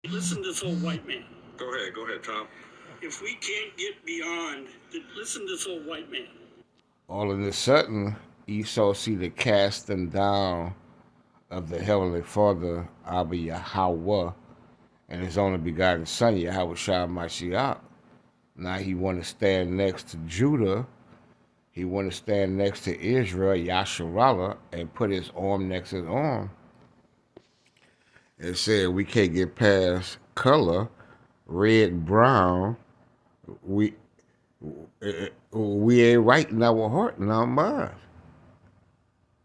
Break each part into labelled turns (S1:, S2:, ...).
S1: Listen to this old white man.
S2: Go ahead, Tom.
S1: If we can't get beyond, listen to this old white man.
S3: All of a sudden, Esau see the casting down of the Heavenly Father, Abba Yahweh, and his only begotten Son, Yahweh Shah Mashiach. Now he want to stand next to Judah. He want to stand next to Israel, Yasharallah, and put his arm next to his arm. And said, we can't get past color, red and brown. We we ain't right in our heart and our mind.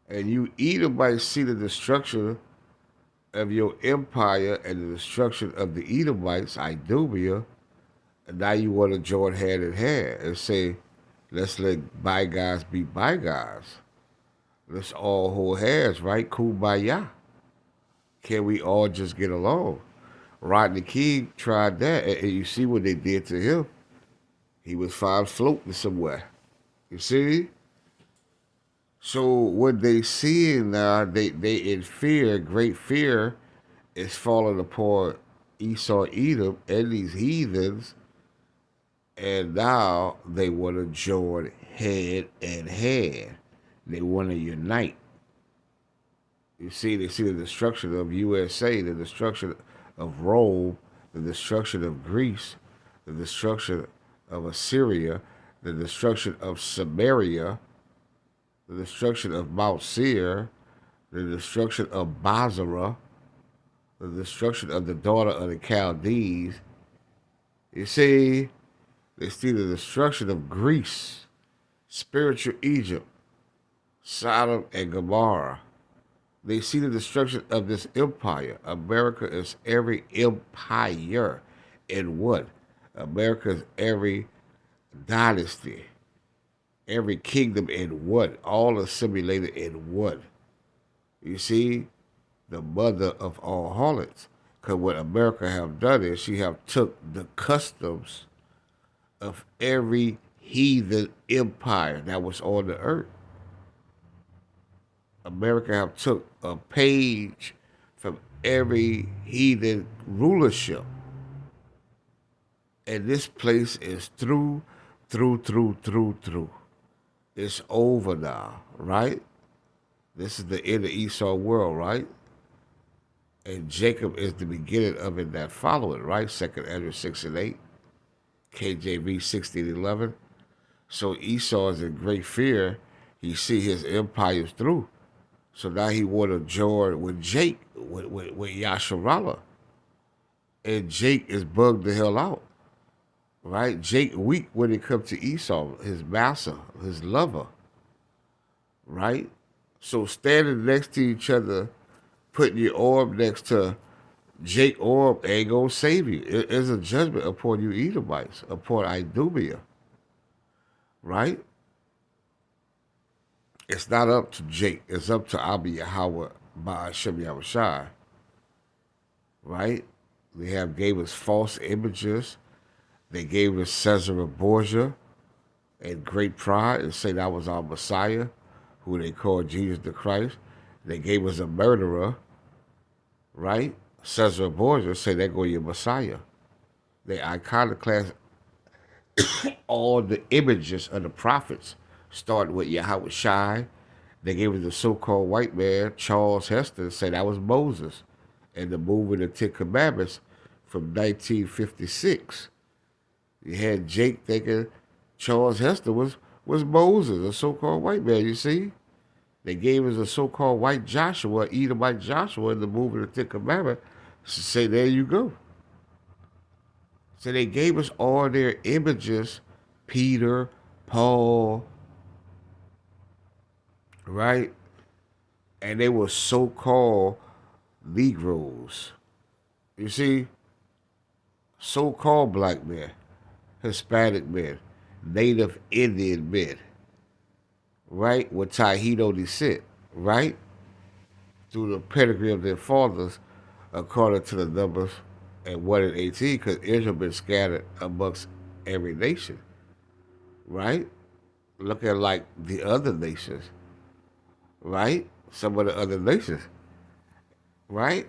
S3: And you Edomites see the destruction of your empire and the destruction of the Edomites, Idumea, and now you want to join hand in hand and say, let's let bygones be bygones. Let's all hold hands, right? Kumbaya. Can we all just get along? Rodney King tried that, and you see what they did to him. He was found floating somewhere. You see? So what they see now, they in fear, great fear, is falling upon Esau, Edom, and these heathens, and now they want to join head and hand. They want to unite. You see, they see the destruction of USA, the destruction of Rome, the destruction of Greece, the destruction of Assyria, the destruction of Samaria, the destruction of Mount Seir, the destruction of Basra, the destruction of the daughter of the Chaldees. You see, they see the destruction of Greece, spiritual Egypt, Sodom and Gomorrah. They see the destruction of this empire. America is every empire in what? America is every dynasty, every kingdom in what? All assimilated in what? You see, the mother of all harlots. Because what America have done is she have took the customs of every heathen empire that was on the earth. America have took a page from every heathen rulership. And this place is through. It's over now, right? This is the end of Esau world, right? And Jacob is the beginning of it that follow it, right? 2nd Ezra 6 and 8, KJV 16:11. So Esau is in great fear. He see his empires through. So now he want to join with Jake, with Yasharallah. And Jake is bugged the hell out, right? Jake weak when it comes to Esau, his master, his lover, right? So standing next to each other, putting your arm next to Jake arm ain't gonna save you. It is a judgment upon you Edomites, upon Idumea, right? It's not up to Jake. It's up to Abba Yahweh Ba'ashem Yahushai, right? They have gave us false images. They gave us Caesar Borgia and great pride and say that was our Messiah, who they called Jesus the Christ. They gave us a murderer, right? Caesar Borgia say they're going to your Messiah. They iconoclast all the images of the prophets, starting with Yahweh Shai. They gave us the so-called white man, Charles Heston, say that was Moses and the movement of Ten Commandments from 1956. You had Jake thinking Charles Heston was Moses, a so-called white man, you see? They gave us a so-called white Joshua, Edomite Joshua in the movement of Ten Commandments. Say, there you go. So they gave us all their images, Peter, Paul, right? And they were so-called Negroes. You see? So-called black men, Hispanic men, Native Indian men, right? With Taino descent, right? Through the pedigree of their fathers, according to the numbers at 1 in 18, because Israel been scattered amongst every nation, right? Look at like the other nations, right? Some of the other nations, right?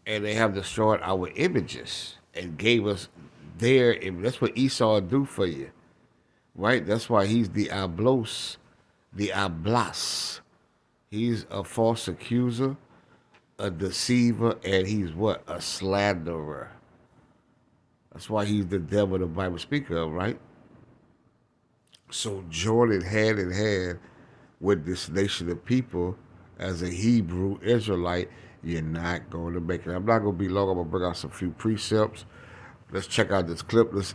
S3: and they have destroyed our images and gave us their image. That's what Esau do for you, right? That's why he's the Ablos, the Ablas. He's a false accuser, a deceiver, and he's what? A slanderer. That's why he's the devil the Bible speaks of, right? So joining hand in hand with this nation of people as a Hebrew Israelite, you're not going to make it. I'm not going to be long. I'm going to bring out some few precepts. Let's check out this clip. Let's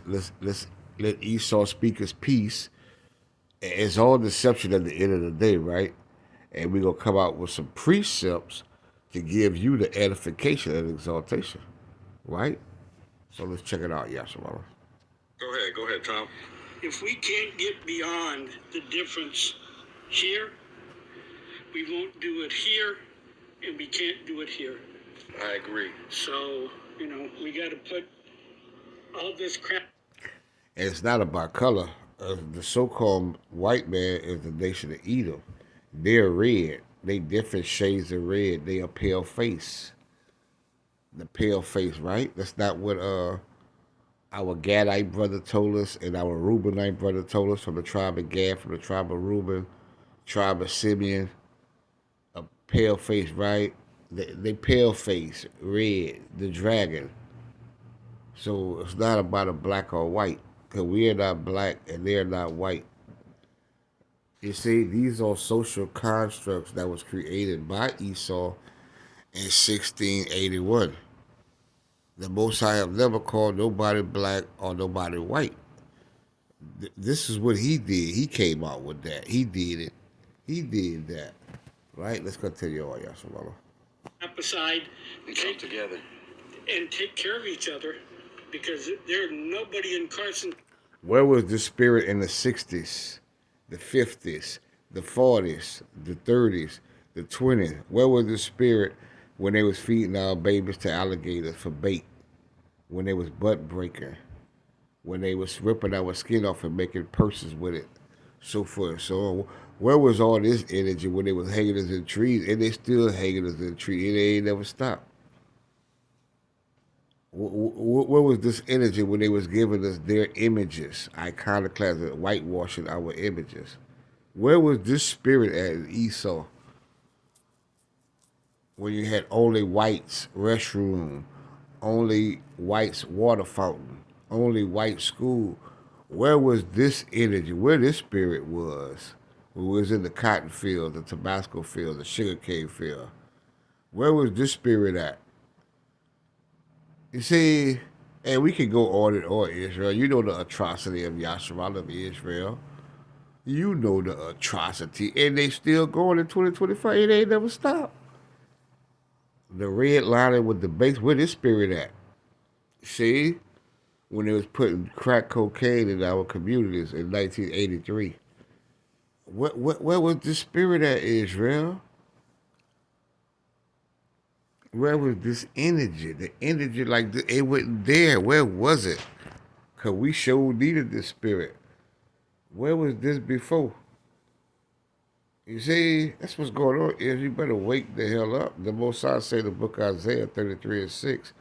S3: let Esau speak his piece. It's all deception at the end of the day, right? And we're going to come out with some precepts to give you the edification and exaltation, right? So let's check it out, Yashamala.
S2: Go ahead, Tom.
S1: If we can't get beyond the difference here, we won't do it here, and we can't do it here.
S2: I agree.
S1: So, we got to put all this crap.
S3: And it's not about color. The so-called white man is the nation of Edom. They're red. They different shades of red. They are pale face. The pale face, right? That's not what our Gadite brother told us and our Reubenite brother told us from the tribe of Gad, from the tribe of Reuben, tribe of Simeon. A pale face, right? They pale face, red, the dragon. So it's not about a black or white, because we are not black and they are not white. You see, these are social constructs that was created by Esau in 1681. The Most High have never called nobody black or nobody white. This is what he did. He came out with that. He did it. He did that. Right? Let's continue on, Yashamala.
S1: Up aside
S2: And come together.
S1: and take care of each other, because there's nobody in Carson.
S3: Where was the spirit in the 60s, the 50s, the 40s, the 30s, the 20s? Where was the spirit when they was feeding our babies to alligators for bait? When they was butt breaking? When they was ripping our skin off and making purses with it? So forth. So where was all this energy when they was hanging us in trees? And they still hanging us in trees. And they ain't never stopped. Where was this energy when they was giving us their images, iconoclasm, whitewashing our images? Where was this spirit at Esau? When you had only whites restroom, only whites water fountain, only white school. Where was this energy? Where this spirit was? Who was in the cotton field, the Tabasco field, the sugarcane field? Where was this spirit at? You see, and we can go on and on, Israel. You know the atrocity of Yasharal of Israel. You know the atrocity. And they still going in 2025. It ain't never stopped. The red lining with the base, where this spirit at? See? When they was putting crack cocaine in our communities in 1983. Where was the spirit at, Israel? Where was this energy? The energy, like, it wasn't there. Where was it? Because we sure needed this spirit. Where was this before? You see, that's what's going on. Is you better wake the hell up. The Most High say in the book of Isaiah 33:6,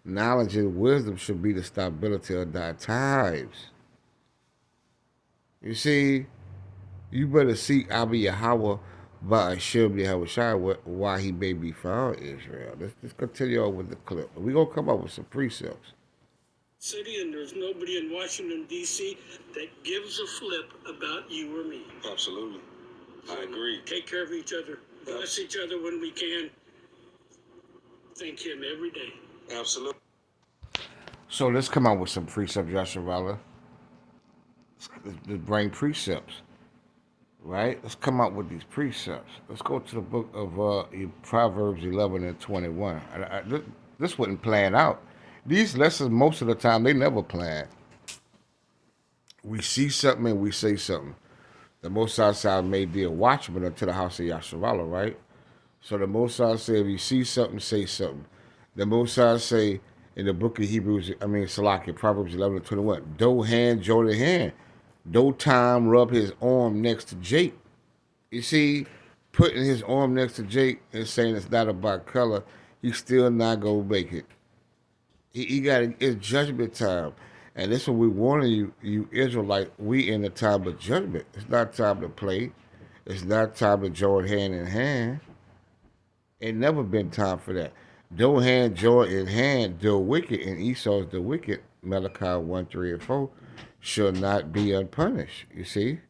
S3: knowledge and wisdom should be the stability of thy times. You see, you better seek Abba Yahweh by Hashem Yahweh why he may be found, Israel. Let's continue on with the clip. We're going to come up with some precepts.
S1: City, and there's nobody in Washington, D.C. that gives a flip about you or me.
S2: Absolutely. I agree.
S1: Take care of each other. Bless each other when we can. Thank him every day.
S2: Absolutely.
S3: So let's come out with some precepts, Yasharala. Let's bring precepts, right? Let's come out with these precepts. Let's go to the book of Proverbs 11 and 21. This wasn't planned out. These lessons, most of the time, they never plan. We see something and we say something. The Most High said, may be a watchman unto the house of Yasharala, right? So the Most High said, if you see something, say something. The Most High say in the book of Salakia, Proverbs 11 and 21, do hand, join the hand. Do time rub his arm next to Jake. You see, putting his arm next to Jake and saying it's not about color, He's still not gonna make it. He got it's judgment time, and this is what we warning you Israelite. We in the time of judgment. It's not time to play. It's not time to join hand in hand. It never been time for that. Don't hand join in hand the wicked, and Esau's the wicked. Malachi 1, 3, and 4 shall not be unpunished. You see,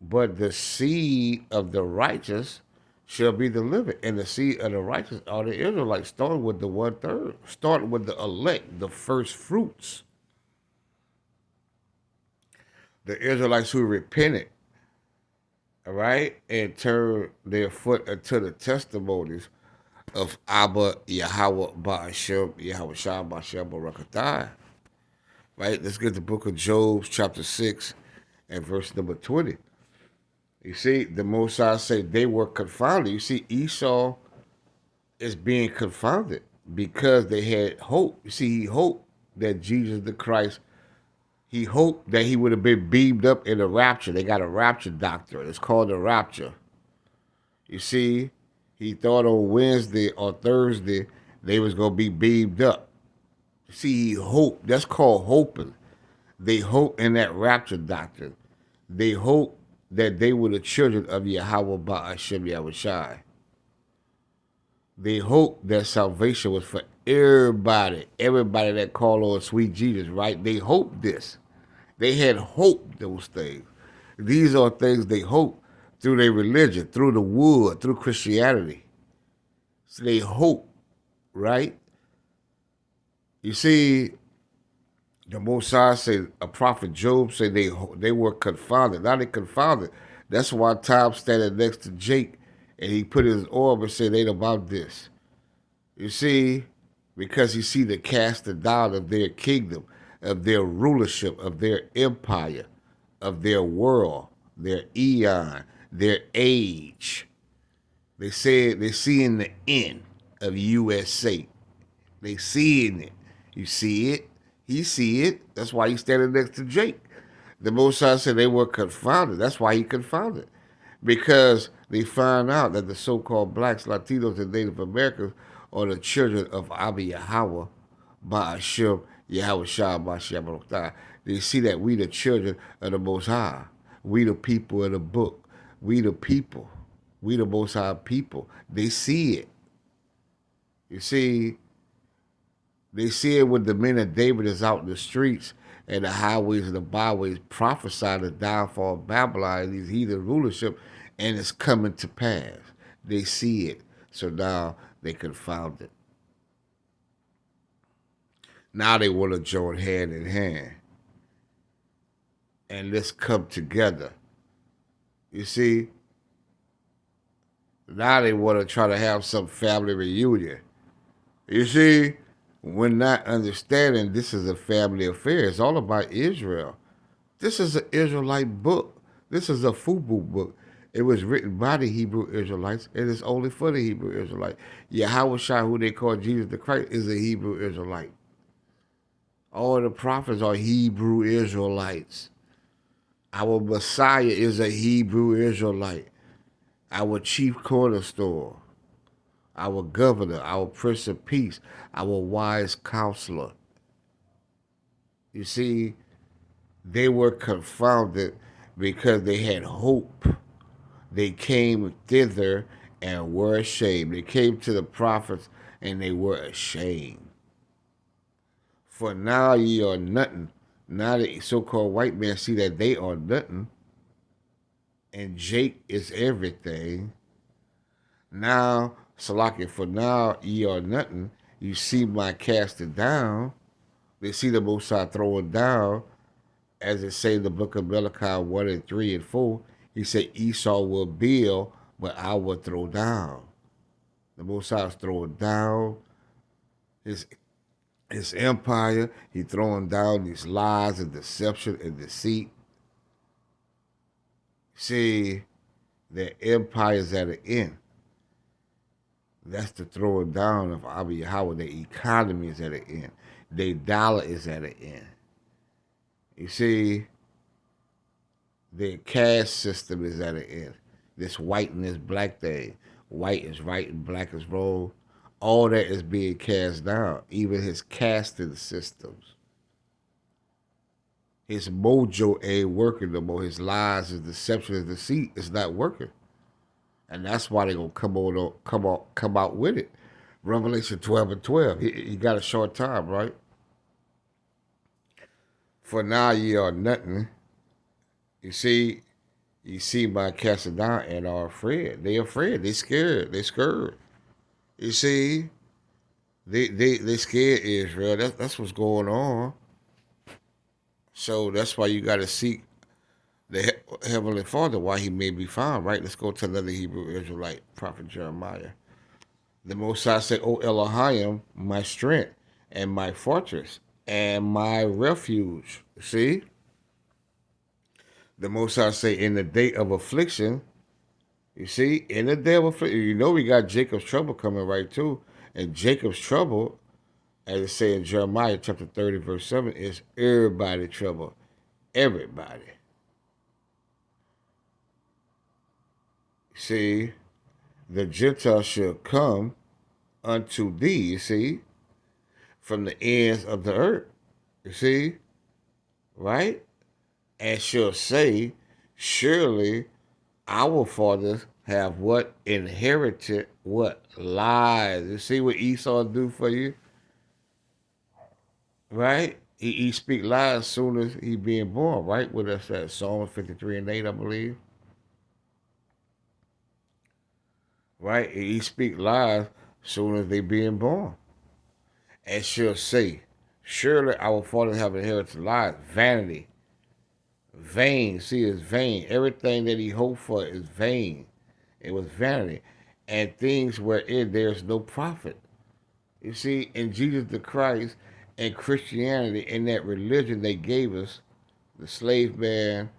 S3: but the seed of the righteous shall be delivered, and the seed of the righteous are the Israelites, starting with the 1/3, starting with the elect, the first fruits, the Israelites who repented, all right, and turned their foot unto the testimonies of Abba Yahweh Ba'ashem, Yahweh Shah Ba'ashem Barakatai. Right? Let's get the book of Job, chapter 6, and verse number 20. You see, the Most High say they were confounded. You see, Esau is being confounded because they had hope. You see, he hoped that Jesus the Christ, he hoped that he would have been beamed up in a rapture. They got a rapture doctrine. It's called the rapture. You see, he thought on Wednesday or Thursday they was going to be beamed up. See, he hoped. That's called hoping. They hope in that rapture doctrine. They hope that they were the children of Yahweh Ba'ashem Yahushai. They hope that salvation was for everybody that called on sweet Jesus, right? They hoped this. They had hoped those things. These are things they hope through their religion, through the wood, through Christianity. So they hope, right? You see, the Most High said, a prophet Job said they were confounded. Now they confounded. That's why Tom standing next to Jake and he put his arm and said, ain't about this. You see, because he see the casting down of their kingdom, of their rulership, of their empire, of their world, their eon, their age. They said they're seeing the end of USA. They seeing it. You see it. He see it. That's why he's standing next to Jake. The Most High said they were confounded. That's why he confounded. Because they found out that the so-called blacks, Latinos, and Native Americans are the children of Abba Yahweh, Ba'ashem, Yahweh Shah, Ba'ashem, Baruch. They see that we the children of the Most High. We the people of the book. We the people. We the Most High people. They see it. You see, they see it when the men of David is out in the streets and the highways and the byways prophesy the downfall of Babylon and these heathen rulership, and it's coming to pass. They see it, so now they confound it. Now they want to join hand in hand. And let's come together. You see, now they want to try to have some family reunion. You see, we're not understanding this is a family affair. It's all about Israel. This is an Israelite book. This is a FUBU book. It was written by the Hebrew Israelites, and it's only for the Hebrew Israelite. Yahweh Shai, who they call Jesus the Christ, is a Hebrew Israelite. All the prophets are Hebrew Israelites. Our Messiah is a Hebrew Israelite. Our chief cornerstone, our governor, our Prince of Peace, our wise counselor. You see, they were confounded because they had hope. They came thither and were ashamed. They came to the prophets and they were ashamed. For now ye are nothing. Now the so-called white man see that they are nothing, and Jake is everything. Now, Salakia, for now ye are nothing. You see my casting down. They see the Most High throwing down, as it say in the book of Malachi 1 and 3 and 4. He said Esau will build, but I will throw down. The Most High is throwing down his empire. He throwing down these lies and deception and deceit. See, the empire is at an end. That's the throwing down of Abba Yahweh. The economy is at an end. The dollar is at an end. You see, the caste system is at an end. This white and this black thing. White is right and black is wrong. all that is being cast down, even his casting systems. His mojo ain't working no more. His lies, his deception, his deceit is not working. And that's why they're gonna come out with it. Revelation 12:12. He got a short time, right? For now ye are nothing. You see by casting down and are afraid. They afraid. They scared. They scared. You see, they scared Israel. That's what's going on. So that's why you got to seek the Heavenly Father while he may be found, right? Let's go to another Hebrew Israelite, Prophet Jeremiah. The Most High said, O Elohim, my strength and my fortress and my refuge. See? The Most High say, in the day of affliction, you see, in the day of affliction, you know we got Jacob's trouble coming right too. And Jacob's trouble, as it say in Jeremiah chapter 30, verse 7, is everybody trouble. Everybody. See, the Gentiles shall come unto thee, you see, from the ends of the earth. You see? Right? And shall say, surely our fathers have what? Inherited what? Lies. You see what Esau do for you? Right? He speak lies as soon as he being born, right? With us at Psalm 53:8, I believe. Right? He speak lies as soon as they being born. And shall say, surely our fathers have inherited lies, vanity, vain. See, it's vain. Everything that he hoped for is vain. It was vanity. And things wherein there's no profit. You see, in Jesus the Christ and Christianity, in that religion they gave us, the slave man,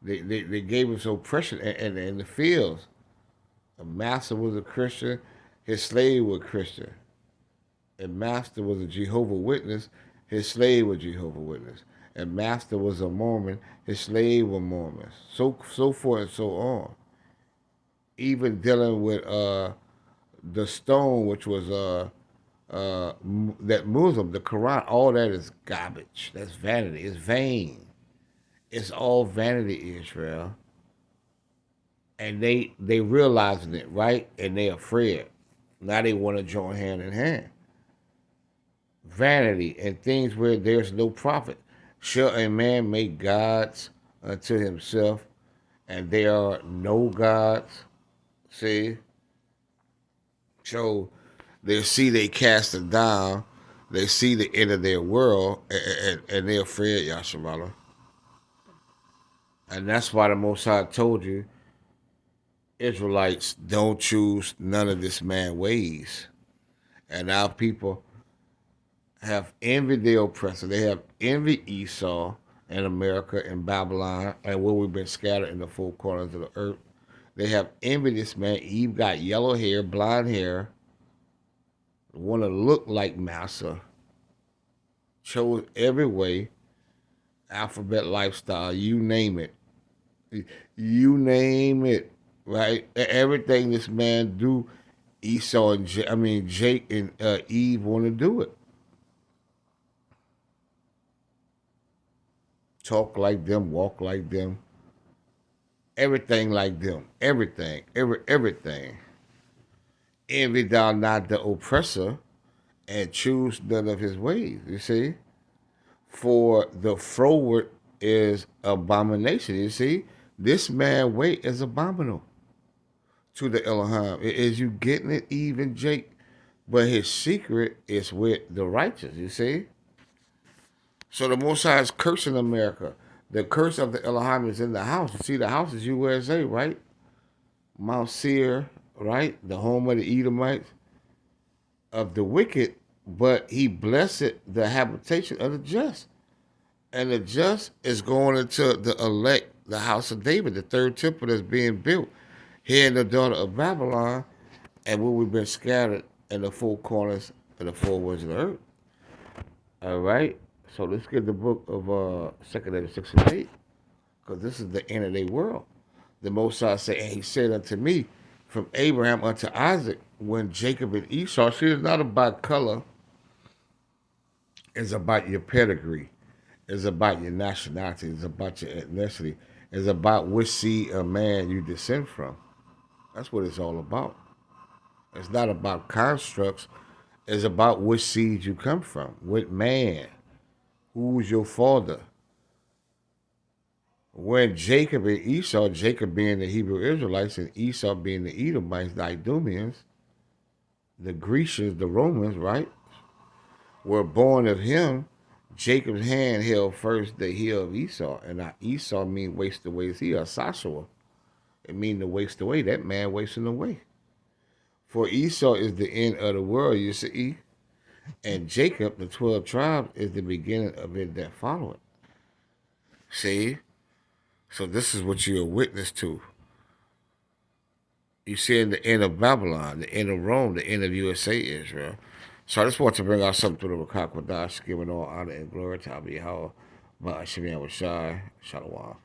S3: they gave us oppression in the fields. A master was a Christian, his slave was Christian. A master was a Jehovah's Witness, his slave was Jehovah's Witness. A master was a Mormon, his slave was Mormon. So forth and so on. Even dealing with the stone, which was that Muslim, the Quran, all that is garbage. That's vanity. It's vain. It's all vanity, Israel. And they realizing it, right? And they afraid. Now they want to join hand in hand. Vanity and things where there's no profit. Shall a man make gods unto himself, and there are no gods? See? So they see they cast it down, they see the end of their world, and they're afraid, Yasharala. And that's why the Most High told you, Israelites, don't choose none of this man's ways. And our people have envied their oppressor. They have envied Esau and America and Babylon and where we've been scattered in the four corners of the earth. They have envied this man. Eve got yellow hair, blonde hair, want to look like Massa. Chose every way, alphabet lifestyle, you name it. You name it, right? Everything this man do, Esau and Jake and Eve want to do it. Talk like them, walk like them, everything like them, everything. Envy thou not the oppressor, and choose none of his ways. You see, for the froward is abomination. You see, this man way is abominable to the Elohim. Is you getting it, even Jake? But his secret is with the righteous. You see. So the Most High is cursing America. The curse of the Elohim is in the house. You see, the house is USA, right? Mount Seir, right? The home of the Edomites, of the wicked, but he blessed the habitation of the just. And the just is going into the elect, the house of David, the third temple that's being built here in the daughter of Babylon, and where we've been scattered in the four corners of the four winds of the earth. All right? So let's get the book of 2 Ezra 6 and 8, because this is the end of their world. The Most High said, and he said unto me, from Abraham unto Isaac, when Jacob and Esau, see, it's not about color, it's about your pedigree, it's about your nationality, it's about your ethnicity, it's about which seed of man you descend from. That's what it's all about. It's not about constructs, it's about which seed you come from, what man, who's your father. When Jacob and Esau, Jacob being the Hebrew Israelites and Esau being the Edomites, the Idumeans, the Grecians, the Romans, right, were born of him, Jacob's hand held first the heel of Esau. And now Esau mean waste away his heel, Sasua. It mean to waste away, that man wasting away. For Esau is the end of the world, you see, and Jacob, the 12 tribes, is the beginning of it that follow it. See? So this is what you're a witness to. You see in the end of Babylon, the end of Rome, the end of USA, Israel. So I just want to bring out something through the Rakakwadash, giving all honor and glory to Abiyahawah, Ba'ashim Yahushai, Shalom.